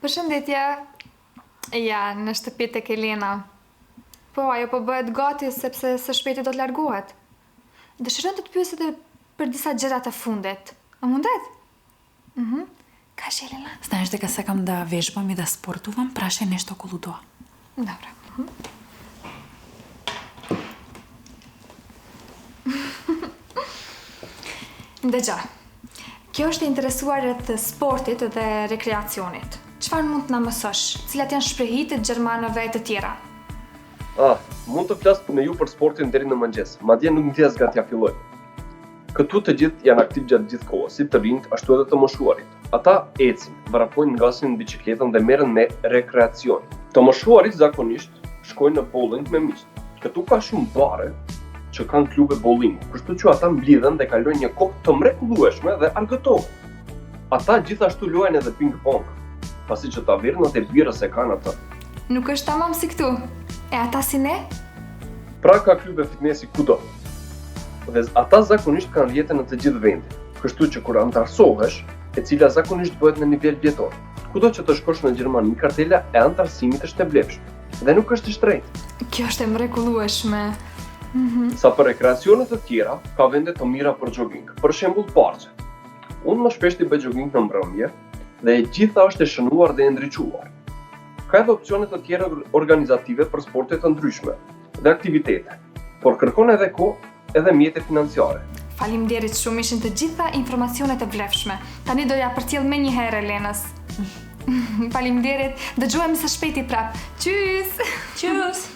Përshëndetje. Ja, në shtëpi tek Elena. Po, ajo po bëhet gati sepse së shpejti do të largohet. Dëshiron të të pyes edhe për disa gjëra të fundit. A mundet? Ka shi, Elena? Знаєш, дека сакам да вежбам и да спортувам, прашај нешто околу тоа. Добре. Dëgjoj. Kjo është e interesuar rreth sportit dhe rekreacionit. Çfarë mund të na mësosh? Cilat janë shprehjet e gjermanëve të tjera? Mund të flas me ju për sportin deri në mëngjes, madje nuk ndjes nga t'ja filloj. Këtu të gjithë janë aktiv gjatë gjithë kohës, si të rinjt, ashtu edhe të moshuarit. Ata ecin, vrapojnë, ngasin biçikletën dhe merren me rekreacion. Të moshuarit zakonisht shkojnë në bowling me miqt. Këtu ka shumë bare që kanë klube bowlingu, kështu që ata mblidhen dhe kalojnë një kohë të mrekullueshme dhe argëtohen. Ata gjithashtu luajnë edhe ping-pong, pasi që tavernat e birës e kanë atë. Nuk është tamam si këtu. E ata si ne? Pra ka klube fitnesi kudo. Dhe ata zakonisht kanë rrjete në të gjithë vendin, kështu që kur antarësohesh, e cila zakonisht bëhet në nivel vjetor. Kudo që të shkosh në Gjermani, kartela e antarësimit është e vlefshme dhe nuk është i shtrenjtë. Kjo është e mrekullueshme. Sa për rekreacionet të tjera, ka vende të mira për jogging, për shembull parqe. Unë më shpesh i bëj jogging në mbrëmje dhe e gjitha është e shënuar dhe e ndriçuar. Ka edhe opsione të tjera organizative për sporte të ndryshme dhe aktivitete, por kërkon edhe kohë edhe mjete financiare. Faleminderit shumë, ishin të gjitha informacionet e vlefshme. Tani do ja përcjell më një herë Elenës. Faleminderit, dëgjohemi së shpejti prap. Tschüss! Tschüss!